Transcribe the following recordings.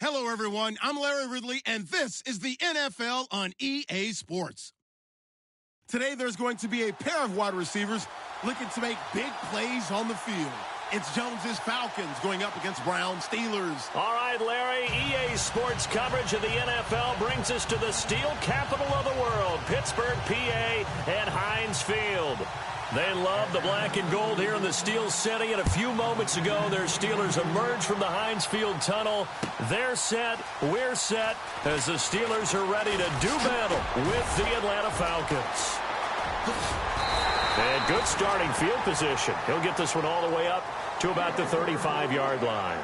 Hello, everyone. I'm Larry Ridley, and this is the NFL on EA Sports. Today, there's going to be a pair of wide receivers looking to make big plays on the field. It's Jones's Falcons going up against Brown's Steelers. All right, Larry, EA Sports coverage of the NFL brings us to the steel capital of the world, Pittsburgh, PA, and Heinz Field. They love the black and gold here in the Steel City, and a few moments ago, their Steelers emerged from the Heinz Field tunnel. They're set, we're set, as the Steelers are ready to do battle with the Atlanta Falcons. And good starting field position. He'll get this one all the way up to about the 35-yard line.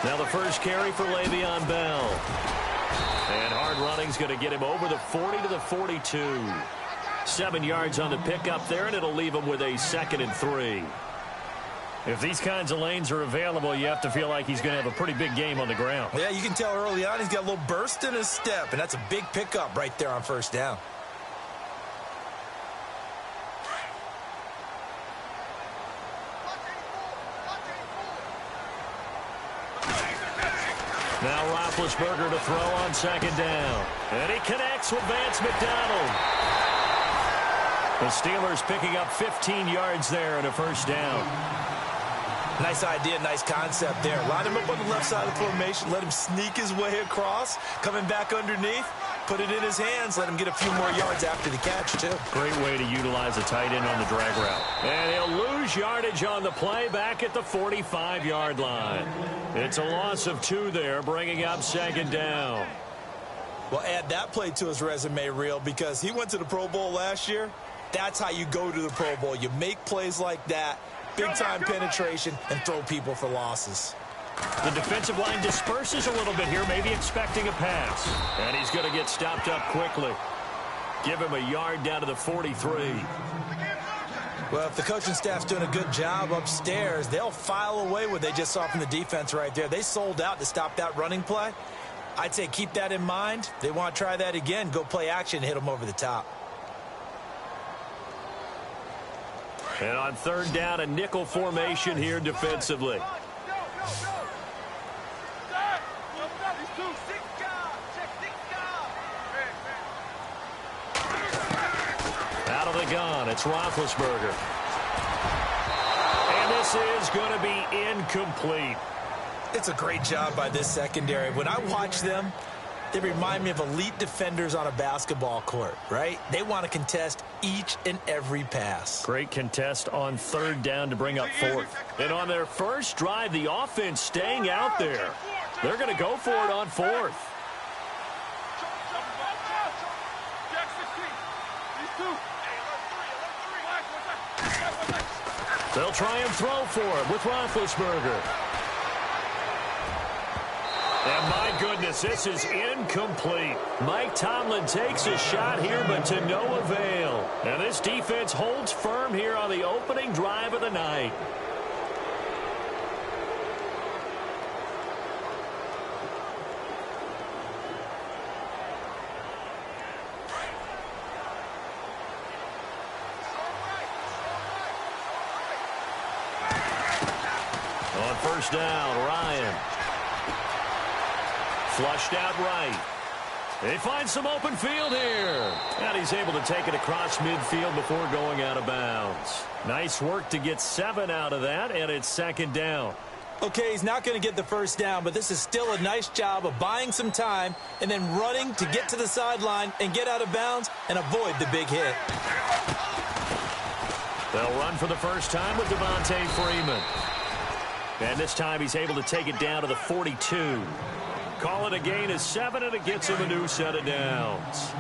Now the first carry for Le'Veon Bell. And hard running's going to get him over the 40 to the 42. 7 yards on the pickup there, and it'll leave him with a 2nd and 3. If these kinds of lanes are available, you have to feel like he's going to have a pretty big game on the ground. Yeah, you can tell early on he's got a little burst in his step, and that's a big pickup right there on first down. Now Roethlisberger to throw on 2nd down. And he connects with Vance McDonald. The Steelers picking up 15 yards there and a first down. Nice idea, nice concept there. Line him up on the left side of the formation. Let him sneak his way across. Coming back underneath. Put it in his hands. Let him get a few more yards after the catch, too. Great way to utilize a tight end on the drag route. And he'll lose yardage on the play back at the 45-yard line. It's a loss of 2 there, bringing up 2nd down. Well, add that play to his resume reel because he went to the Pro Bowl last year. That's how you go to the Pro Bowl. You make plays like that, big-time penetration, and throw people for losses. The defensive line disperses a little bit here, maybe expecting a pass. And he's going to get stopped up quickly. Give him a yard down to the 43. Well, if the coaching staff's doing a good job upstairs, they'll file away what they just saw from the defense right there. They sold out to stop that running play. I'd say keep that in mind. They want to try that again. Go play action, hit them over the top. And on 3rd down, a nickel formation here defensively. Out of the gun, it's Roethlisberger. And this is going to be incomplete. It's a great job by this secondary. When I watch them, they remind me of elite defenders on a basketball court, right? They want to contest each and every pass. Great contest on 3rd down to bring up 4th. And on their first drive, the offense staying out there. They're going to go for it on 4th. They'll try and throw for it with Roethlisberger. And my goodness, this is incomplete. Mike Tomlin takes a shot here, but to no avail. And this defense holds firm here on the opening drive of the night. On first down, Ryan. Flushed out right. They find some open field here. And he's able to take it across midfield before going out of bounds. Nice work to get 7 out of that, and it's 2nd down. Okay, he's not going to get the first down, but this is still a nice job of buying some time and then running to get to the sideline and get out of bounds and avoid the big hit. They'll run for the first time with Devontae Freeman. And this time he's able to take it down to the 42. Call it a gain of 7, and it gets him a new set of downs.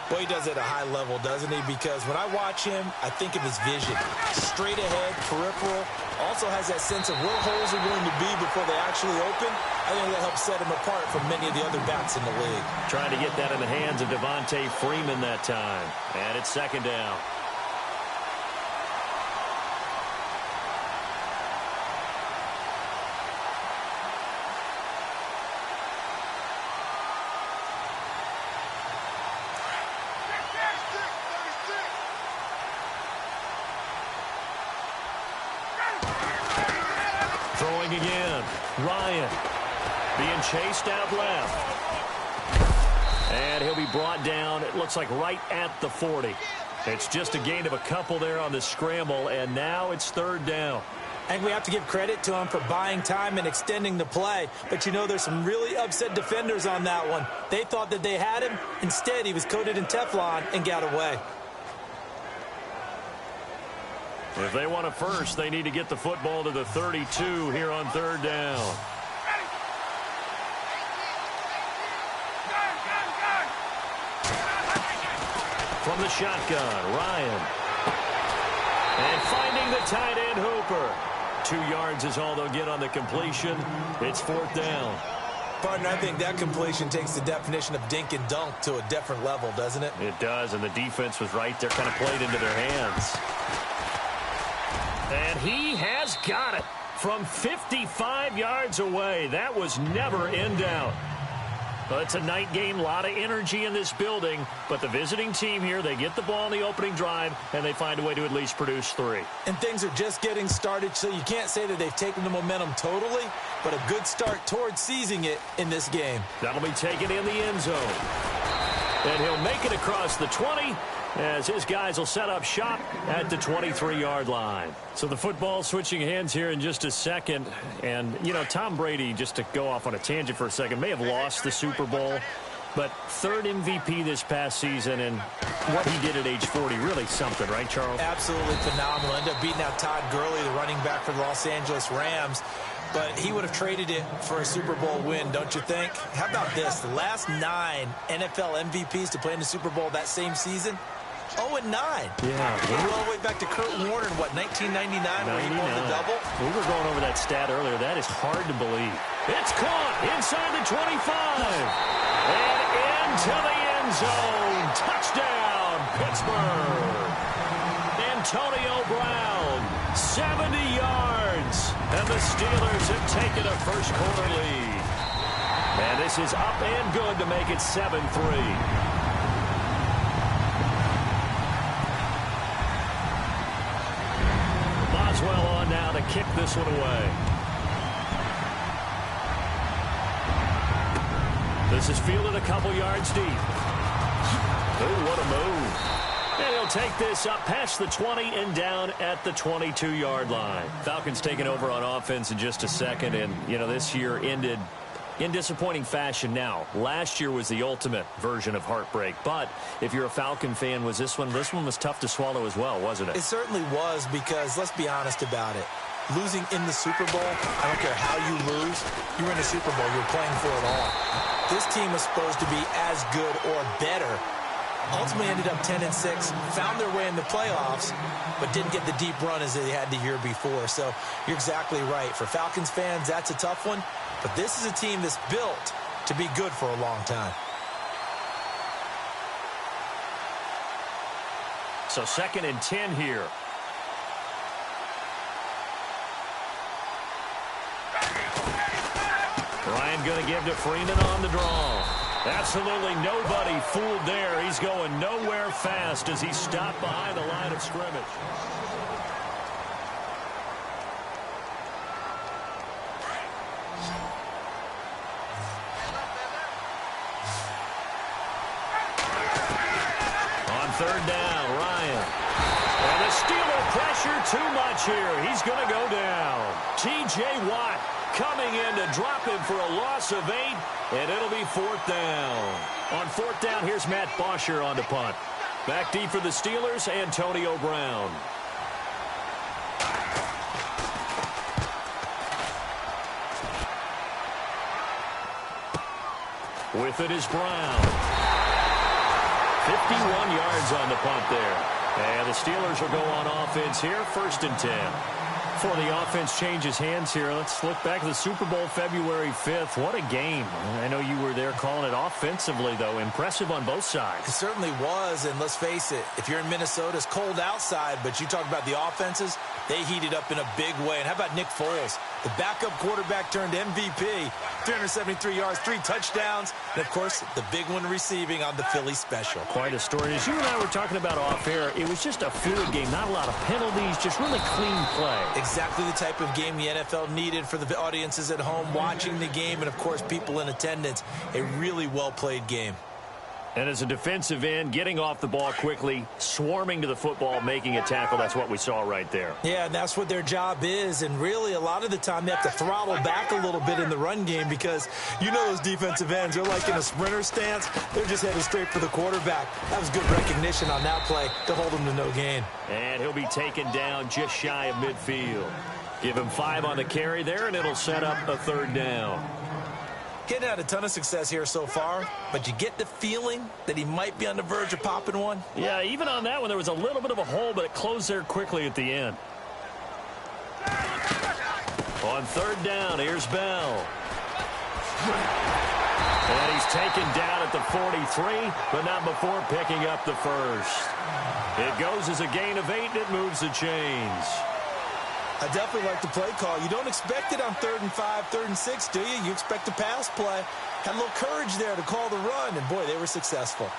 Well, he does it at a high level, doesn't he? Because when I watch him, I think of his vision. Straight ahead, peripheral, Also has that sense of where holes are going to be before they actually open. I think that helps set him apart from many of the other backs in the league. Trying to get that in the hands of Devontae Freeman that time. And it's second down. Throwing again. Ryan being chased out left. And he'll be brought down, it looks like right at the 40. It's just a gain of a couple there on the scramble, and now it's third down. I think we have to give credit to him for buying time and extending the play. But, you know, there's some really upset defenders on that one. They thought that they had him. Instead, he was coated in Teflon and got away. If they want a first, they need to get the football to the 32 here on third down. From the shotgun, Ryan. And finding the tight end, Hooper. 2 yards is all they'll get on the completion. It's fourth down. Partner, I think that completion takes the definition of dink and dunk to a different level, doesn't it? It does, and the defense was right there, kind of played into their hands. And he has got it from 55 yards away. That was never in doubt. Well, it's a night game, a lot of energy in this building, but the visiting team here, they get the ball in the opening drive, and they find a way to at least produce 3. And things are just getting started, so you can't say that they've taken the momentum totally, but a good start towards seizing it in this game. That'll be taken in the end zone. And he'll make it across the 20, as his guys will set up shop at the 23-yard line. So the football switching hands here in just a second. And, you know, Tom Brady, just to go off on a tangent for a second, may have lost the Super Bowl, but third MVP this past season, and what he did at age 40, really something, right, Charles? Absolutely phenomenal. Ended up beating out Todd Gurley, the running back for the Los Angeles Rams. But he would have traded it for a Super Bowl win, don't you think? How about this? The last 9 NFL MVPs to play in the Super Bowl that same season, 0-9. Yeah. All the way back to Kurt Warner in, what, 1999 where he won the double? We were going over that stat earlier. That is hard to believe. It's caught inside the 25. And into the end zone. Touchdown, Pittsburgh. Antonio Brown, 70 yards. And the Steelers have taken a first quarter lead. And this is up and good to make it 7-3. Boswell on now to kick this one away. This is fielded a couple yards deep. Oh, what a move. And he'll take this up past the 20 and down at the 22-yard line. Falcons taking over on offense in just a second. And, you know, this year ended in disappointing fashion now. Last year was the ultimate version of heartbreak. But if you're a Falcon fan, was this one was tough to swallow as well, wasn't it? It certainly was, because let's be honest about it. Losing in the Super Bowl, I don't care how you lose, you're in the Super Bowl, you're playing for it all. This team was supposed to be as good or better. Ultimately ended up 10-6, found their way in the playoffs, but didn't get the deep run as they had the year before. So you're exactly right. For Falcons fans, that's a tough one. But this is a team that's built to be good for a long time. So 2nd and 10 here. Ryan going to give to Freeman on the draw. Absolutely nobody fooled there. He's going nowhere fast as he stopped behind the line of scrimmage. On third down, Ryan. And the Steeler pressure too much here. He's going to go down. T.J. Watt coming in to drop him for a loss of 8, and it'll be 4th down. On 4th down, here's Matt Bosher on to punt. Back deep for the Steelers, Antonio Brown. With it is Brown. 51 yards on the punt there. And the Steelers will go on offense here, 1st and 10. Before the offense changes hands here, let's look back at the Super Bowl February 5th. What a game. I know you were there calling it offensively, though. Impressive on both sides. It certainly was, and let's face it, if you're in Minnesota, it's cold outside, but you talk about the offenses, they heated up in a big way. And how about Nick Foles? The backup quarterback turned MVP, 373 yards, 3 touchdowns, and, of course, the big one receiving on the Philly special. Quite a story. As you and I were talking about off air, it was just a fluid game, not a lot of penalties, just really clean play. Exactly the type of game the NFL needed for the audiences at home watching the game and, of course, people in attendance. A really well-played game. And as a defensive end, getting off the ball quickly, swarming to the football, making a tackle, that's what we saw right there. Yeah, and that's what their job is. And really, a lot of the time, they have to throttle back a little bit in the run game because you know those defensive ends, they're like in a sprinter stance. They're just headed straight for the quarterback. That was good recognition on that play to hold him to no gain. And he'll be taken down just shy of midfield. Give him 5 on the carry there, and it'll set up a 3rd down. Getting had a ton of success here so far, but you get the feeling that he might be on the verge of popping one. Yeah, even on that one, there was a little bit of a hole, but it closed there quickly at the end. On 3rd down, here's Bell. And he's taken down at the 43, but not before picking up the first. It goes as a gain of 8, and it moves the chains. I definitely like the play call. You don't expect it on 3rd and 5, 3rd and 6, do you? You expect a pass play. Had a little courage there to call the run, and boy, they were successful.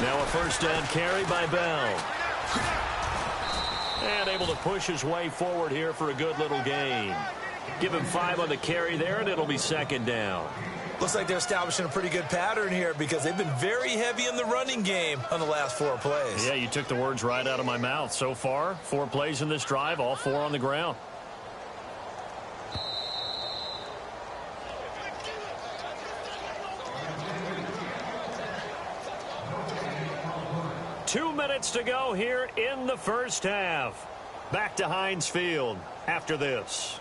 Now a 1st down carry by Bell. And able to push his way forward here for a good little gain. Give him 5 on the carry there, and it'll be 2nd down. Looks like they're establishing a pretty good pattern here because they've been very heavy in the running game on the last 4 plays. Yeah, you took the words right out of my mouth. So far, 4 plays in this drive, all 4 on the ground. Two minutes to go here in the first half. Back to Heinz Field after this.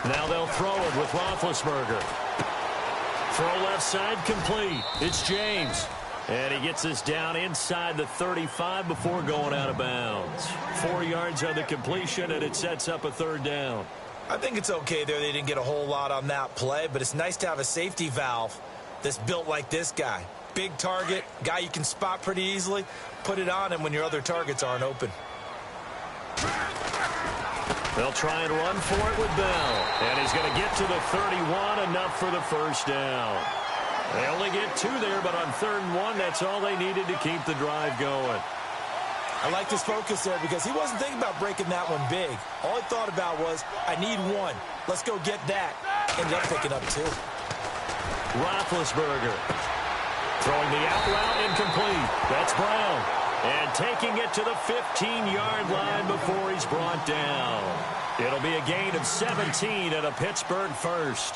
Now they'll throw it with Roethlisberger. Throw left side complete. It's James. And he gets this down inside the 35 before going out of bounds. 4 yards on the completion, and it sets up a 3rd down. I think it's okay there. They didn't get a whole lot on that play, but it's nice to have a safety valve that's built like this guy. Big target, guy you can spot pretty easily. Put it on him when your other targets aren't open. They'll try and run for it with Bell. And he's going to get to the 31, enough for the 1st down. They only get 2 there, but on 3rd and 1, that's all they needed to keep the drive going. I liked his focus there because he wasn't thinking about breaking that one big. All he thought about was, I need 1. Let's go get that. Ended up picking up 2. Roethlisberger throwing the out route incomplete. That's Brown. And taking it to the 15-yard line before he's brought down. It'll be a gain of 17 and a Pittsburgh first.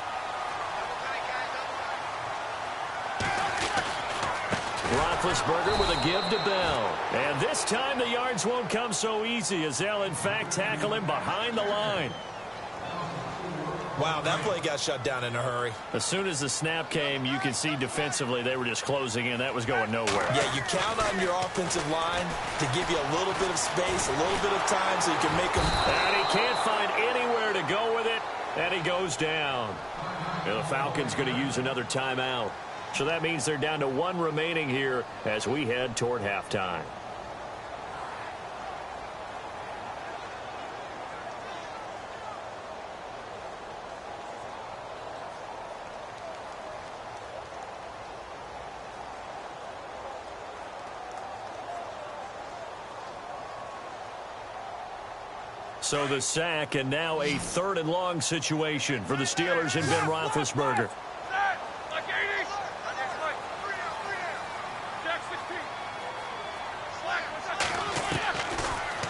Roethlisberger with a give to Bell. And this time the yards won't come so easy as they'll, in fact, tackle him behind the line. Wow, that play got shut down in a hurry. As soon as the snap came, you could see defensively they were just closing in. That was going nowhere. Yeah, you count on your offensive line to give you a little bit of space, a little bit of time so you can make them. And he can't find anywhere to go with it, and he goes down. And the Falcons going to use another timeout. So that means they're down to 1 remaining here as we head toward halftime. So the sack, and now a 3rd and long situation for the Steelers and Ben Roethlisberger.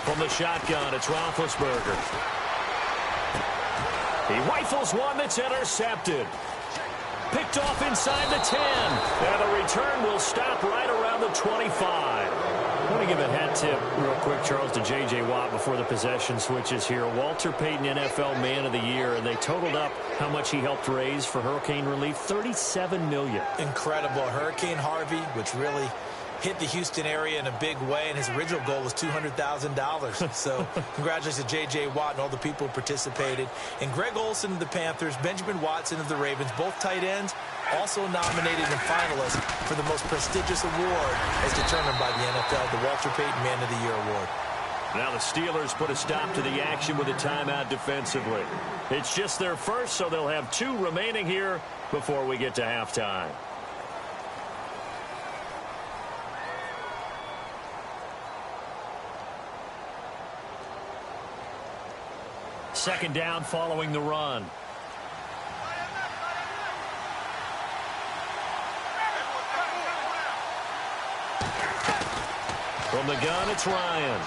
From the shotgun, it's Roethlisberger. He rifles one that's intercepted. Picked picked off inside the 10. And the return will stop right around the 25. I want to give a hat tip real quick, Charles, to J.J. Watt before the possession switches here. Walter Payton, NFL Man of the Year, and they totaled up how much he helped raise for hurricane relief, $37 million. Incredible. Hurricane Harvey, which really hit the Houston area in a big way, and his original goal was $200,000. So congratulations to J.J. Watt and all the people who participated. And Greg Olsen of the Panthers, Benjamin Watson of the Ravens, both tight ends, also nominated and finalists for the most prestigious award as determined by the NFL, the Walter Payton Man of the Year Award. Now the Steelers put a stop to the action with a timeout defensively. It's just their first, so they'll have 2 remaining here before we get to halftime. Second down following the run. From the gun, it's Ryan.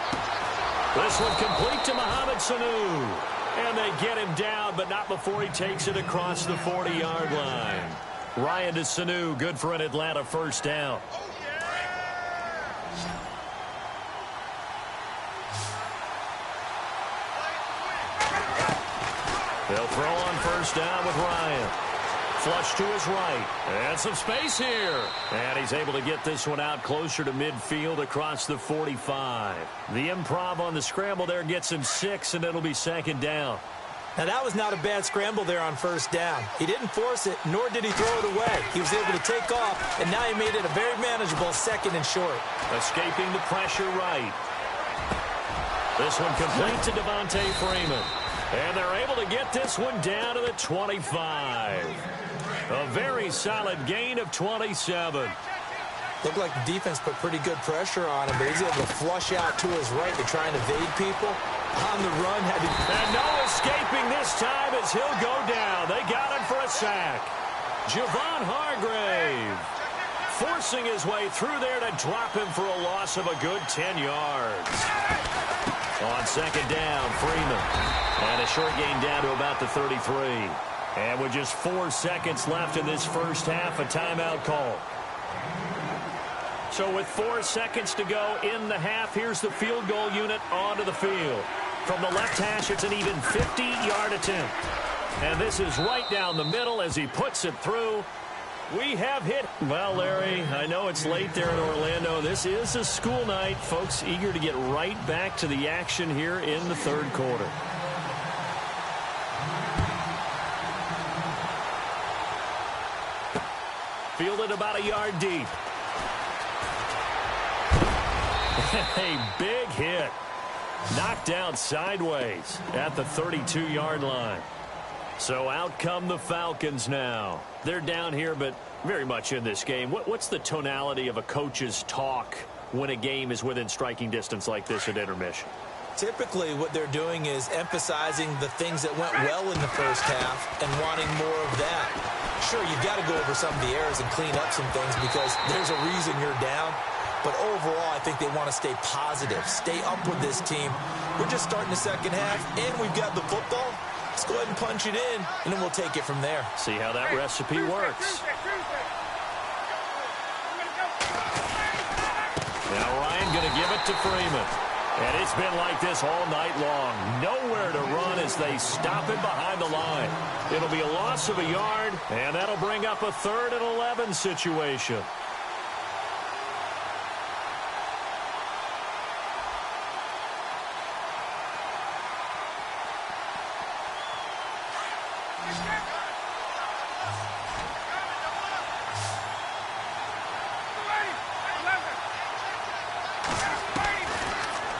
This one complete to Mohamed Sanu. And they get him down, but not before he takes it across the 40-yard line. Ryan to Sanu, good for an Atlanta first down. They'll throw on first down with Ryan. Flush to his right. And some space here. And he's able to get this one out closer to midfield across the 45. The improv on the scramble there gets him 6, and it'll be second down. Now, that was not a bad scramble there on first down. He didn't force it, nor did he throw it away. He was able to take off, and now he made it a very manageable second and short. Escaping the pressure right. This one complete to Devontae Freeman. And they're able to get this one down to the 25. A very solid gain of 27. Looked like the defense put pretty good pressure on him, but he's able to flush out to his right to try and evade people. On the run. And no escaping this time as he'll go down. They got him for a sack. Javon Hargrave forcing his way through there to drop him for a loss of a good 10 yards. On second down, Freeman. And a short gain down to about the 33. And with just 4 seconds left in this first half, a timeout call. So with 4 seconds to go in the half, here's the field goal unit onto the field. From the left hash, it's an even 50-yard attempt. And this is right down the middle as he puts it through. We have hit. Well, Larry, I know it's late there in Orlando. This is a school night. Folks eager to get right back to the action here in the third quarter. Fielded about a yard deep. A big hit. Knocked down sideways at the 32-yard line. So out come the Falcons now. They're down here, but very much in this game. What's the tonality of a coach's talk when a game is within striking distance like this at intermission? Typically, what they're doing is emphasizing the things that went well in the first half and wanting more of that. Sure, you've got to go over some of the errors and clean up some things because there's a reason you're down. But overall, I think they want to stay positive, stay up with this team. We're just starting the second half, and we've got the football. Let's go ahead and punch it in, and then we'll take it from there. See how that recipe works. Now Ryan going to give it to Freeman. And it's been like this all night long. Nowhere to run as they stop him behind the line. It'll be a loss of a yard, and that'll bring up a 3rd and 11 situation.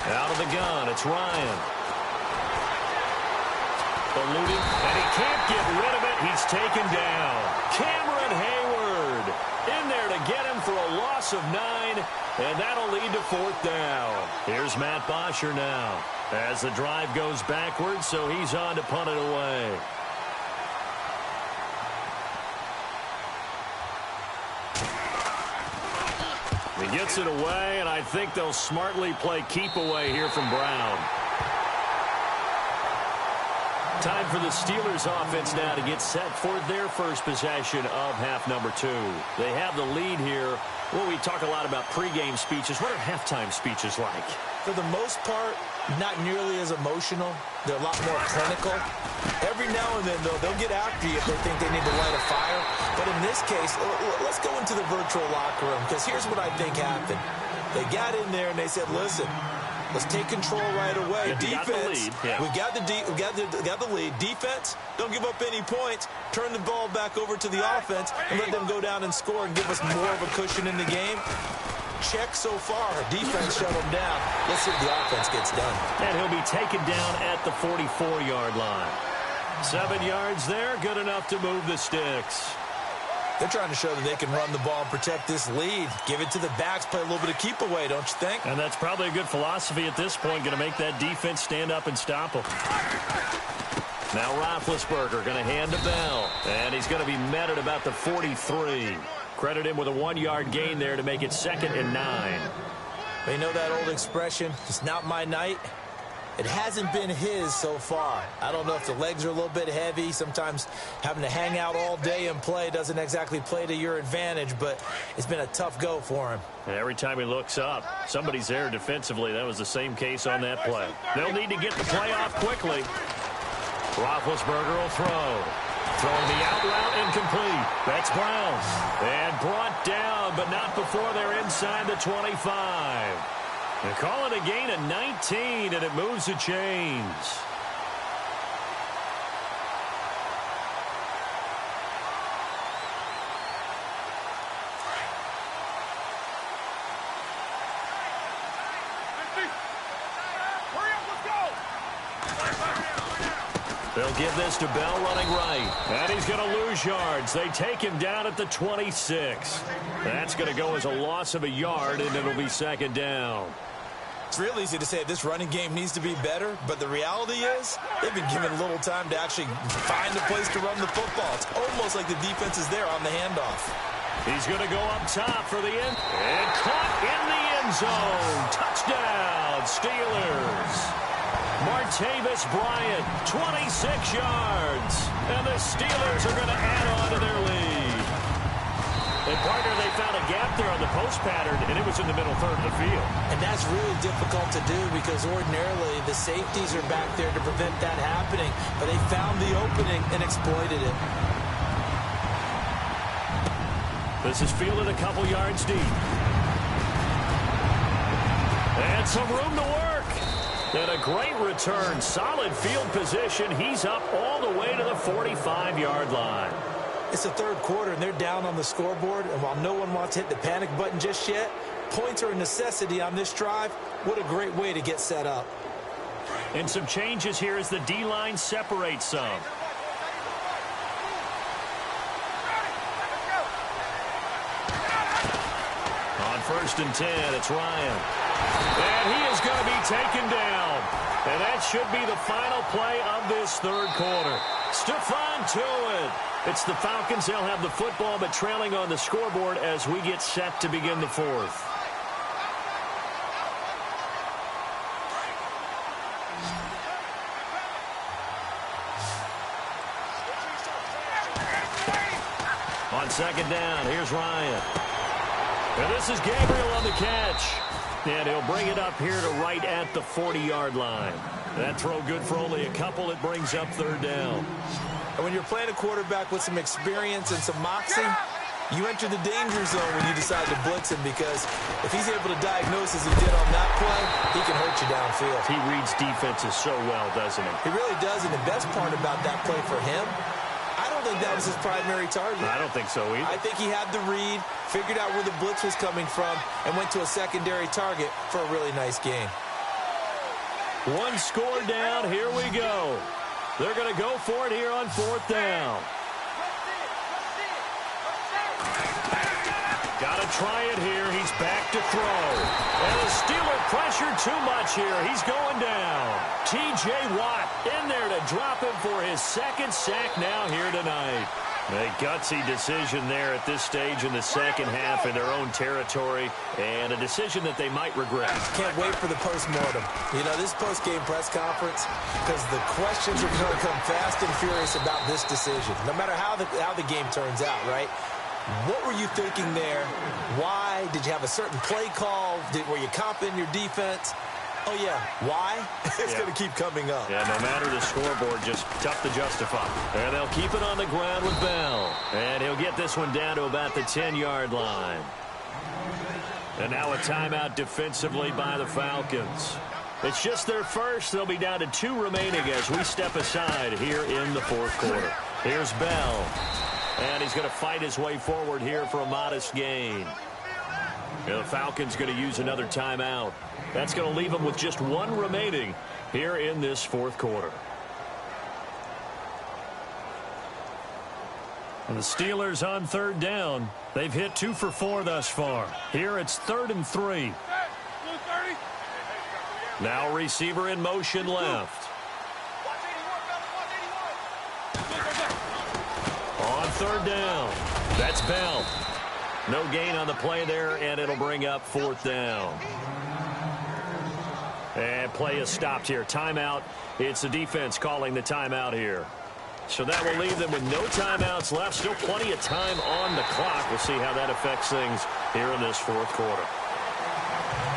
Out of the gun, it's Ryan. Eluding, and he can't get rid of it. He's taken down. Cameron Hayward in there to get him for a loss of 9, and that'll lead to 4th down. Here's Matt Bosher now as the drive goes backwards, so he's on to punt it away. He gets it away, and I think they'll smartly play keep away here from Brown. Time for the Steelers offense now to get set for their first possession of half number 2. They have the lead here. Well, we talk a lot about pregame speeches. What are halftime speeches like? For the most part, not nearly as emotional. They're a lot more clinical. Every now and then, though, they'll get after you if they think they need to light a fire. But in this case, let's go into the virtual locker room, because here's what I think happened. They got in there and they said, listen, let's take control right away. Defense, we got the lead. Defense, don't give up any points. Turn the ball back over to the offense and let them go down and score and give us more of a cushion in the game. Check so far. Defense shut them down. Let's see if the offense gets done. And he'll be taken down at the 44-yard line. 7 yards there, good enough to move the sticks. They're trying to show that they can run the ball and protect this lead. Give it to the backs, play a little bit of keep away, don't you think? And that's probably a good philosophy at this point, going to make that defense stand up and stop them. Now Roethlisberger going to hand to Bell, and he's going to be met at about the 43. Credit him with a 1-yard gain there to make it 2nd and 9. You know that old expression, it's not my night? It hasn't been his so far. I don't know if the legs are a little bit heavy. Sometimes having to hang out all day and play doesn't exactly play to your advantage, but it's been a tough go for him. And every time he looks up, somebody's there defensively. That was the same case on that play. They'll need to get the play off quickly. Roethlisberger will throw. Throwing the out route incomplete. That's Brown. And brought down, but not before they're inside the 25. They call it a gain of 19, and it moves the chains. They'll give this to Bell running right. And he's going to lose yards. They take him down at the 26. That's going to go as a loss of a yard, and it'll be 2nd down. It's real easy to say this running game needs to be better, but the reality is they've been given little time to actually find a place to run the football. It's almost like the defense is there on the handoff. He's going to go up top for the end. And caught in the end zone. Touchdown, Steelers. Martavis Bryant, 26 yards. And the Steelers are going to add on to their lead. And, partner, they found a gap there on the post pattern, and it was in the middle third of the field. And that's really difficult to do because ordinarily the safeties are back there to prevent that happening. But they found the opening and exploited it. This is fielded a couple yards deep. And some room to work. And a great return. Solid field position. He's up all the way to the 45-yard line. It's the third quarter, and they're down on the scoreboard. And while no one wants to hit the panic button just yet, points are a necessity on this drive. What a great way to get set up. And some changes here as the D-line separates some. On 1st and 10, it's Ryan. And he is going to be taken down. And that should be the final play of this third quarter. Stephon Tuitt. It's the Falcons. They'll have the football, but trailing on the scoreboard as we get set to begin the fourth. On 2nd down, here's Ryan. And this is Gabriel on the catch. And he'll bring it up here to right at the 40-yard line. That throw good for only a couple. It brings up 3rd down. And when you're playing a quarterback with some experience and some moxie, you enter the danger zone when you decide to blitz him, because if he's able to diagnose as he did on that play, he can hurt you downfield. He reads defenses so well, doesn't he? He really does, and the best part about that play for him, I don't think that was his primary target. I don't think so either. I think he had the read, figured out where the blitz was coming from, and went to a secondary target for a really nice gain. One score down. Here we go. They're going to go for it here on 4th down. Got to try it here. He's back to throw. And the Steeler pressure too much here. He's going down. T.J. Watt in there to drop him for his 2nd sack now here tonight. A gutsy decision there at this stage in the second half in their own territory, and a decision that they might regret. Can't wait for the postmortem. You know, this post-game press conference, because the questions are going to come fast and furious about this decision, no matter how the game turns out, right? What were you thinking there? Why? Did you have a certain play call? Were you confident in your defense? Oh, yeah. Why? It's going to keep coming up. Yeah, no matter the scoreboard, just tough to justify. And they'll keep it on the ground with Bell. And he'll get this one down to about the 10-yard line. And now a timeout defensively by the Falcons. It's just their first. They'll be down to 2 remaining as we step aside here in the fourth quarter. Here's Bell. And he's going to fight his way forward here for a modest gain. And the Falcons going to use another timeout. That's going to leave them with just 1 remaining here in this fourth quarter. And the Steelers on third down. They've hit 2 for 4 thus far. Here it's 3rd and 3. Now receiver in motion left. On third down. That's Bell. No gain on the play there, and it'll bring up 4th down. And play is stopped here. Timeout. It's the defense calling the timeout here. So that will leave them with no timeouts left. Still plenty of time on the clock. We'll see how that affects things here in this fourth quarter.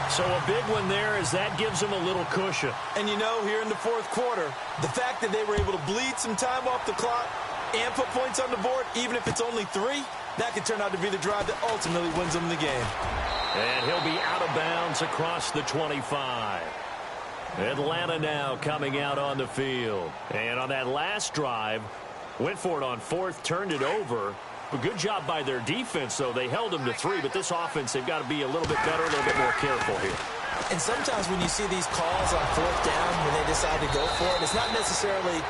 So a big one there as that gives them a little cushion. And you know, here in the fourth quarter, the fact that they were able to bleed some time off the clock and put points on the board, even if it's only 3, that could turn out to be the drive that ultimately wins them the game. And he'll be out of bounds across the 25. Atlanta now coming out on the field. And on that last drive, went for it on 4th, turned it over. A good job by their defense, though. They held them to 3, but this offense, they've got to be a little bit better, a little bit more careful here. And sometimes when you see these calls on 4th down, when they decide to go for it, it's not necessarily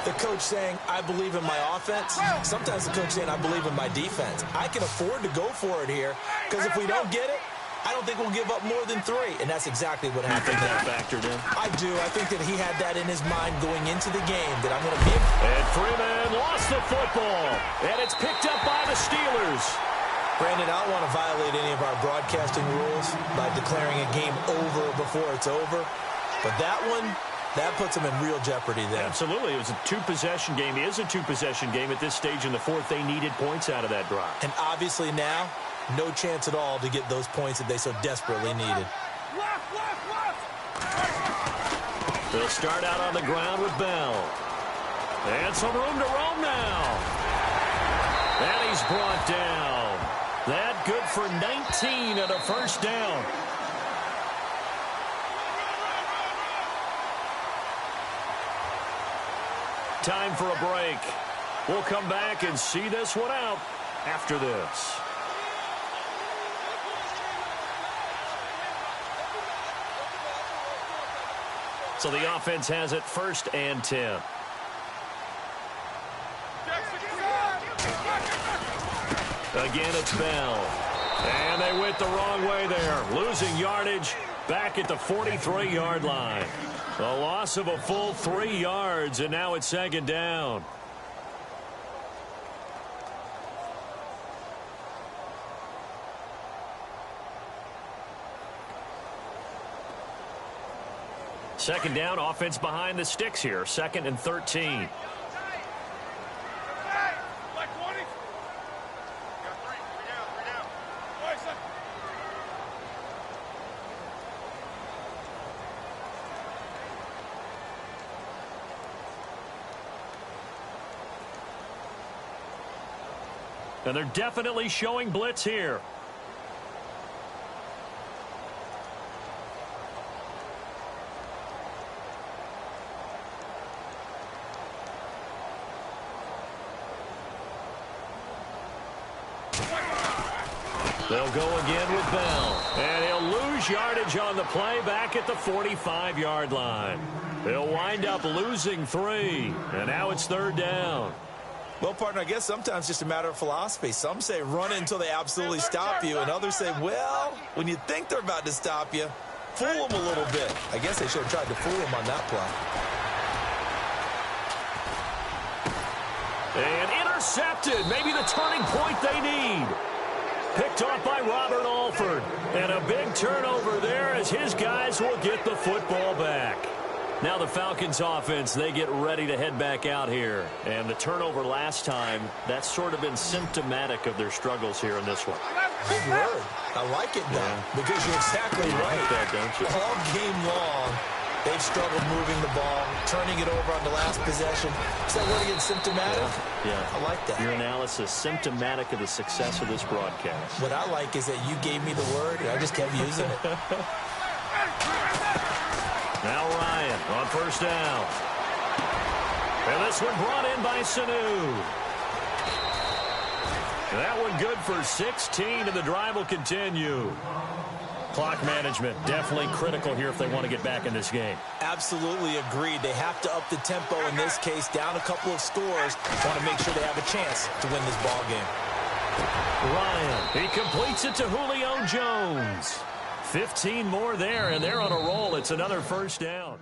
the coach saying, I believe in my offense. Sometimes the coach saying, I believe in my defense. I can afford to go for it here, because if we don't get it, I don't think we'll give up more than 3, and that's exactly what happened. You think that factored in? I do. I think that he had that in his mind going into the game, that I'm going to be... And Freeman lost the football, and it's picked up by the Steelers. Brandon, I don't want to violate any of our broadcasting rules by declaring a game over before it's over, but that one, that puts them in real jeopardy there. Absolutely. It was a 2-possession game. It is a 2-possession game at this stage in the fourth. They needed points out of that drive. And obviously now, no chance at all to get those points that they so desperately needed. They'll start out on the ground with Bell. And some room to roam now. And he's brought down. That good for 19 and a first down. Time for a break. We'll come back and see this one out after this. So the offense has it 1st and 10. Again, it's Bell. And they went the wrong way there. Losing yardage back at the 43-yard line. A loss of a full 3 yards, and now it's 2nd down. Second down, offense behind the sticks here. 2nd and 13. And they're definitely showing blitz here. They'll go again with Bell. And he'll lose yardage on the play back at the 45-yard line. They'll wind up losing 3. And now it's 3rd down. Well, partner, I guess sometimes just a matter of philosophy. Some say run it until they absolutely stop you, and others say, well, when you think they're about to stop you, fool them a little bit. I guess they should have tried to fool them on that play. And intercepted. Maybe the turning point they need. Picked off by Robert Alford. And a big turnover there as his guys will get the football back. Now the Falcons offense, they get ready to head back out here. And the turnover last time, that's sort of been symptomatic of their struggles here in this one. Big word. I like it now because you're exactly right. Like that, don't you? All game long, they've struggled moving the ball, turning it over on the last possession. Is that word again, symptomatic? Yeah. I like that. Your analysis, symptomatic of the success of this broadcast. What I like is that you gave me the word, and I just kept using it. Now Ryan on first down. And this one brought in by Sanu. That one good for 16, and the drive will continue. Clock management, definitely critical here if they want to get back in this game. Absolutely agreed. They have to up the tempo in this case, down a couple of scores. Want to make sure they have a chance to win this ball game. Ryan, he completes it to Julio Jones. 15 more there, and they're on a roll. It's another first down.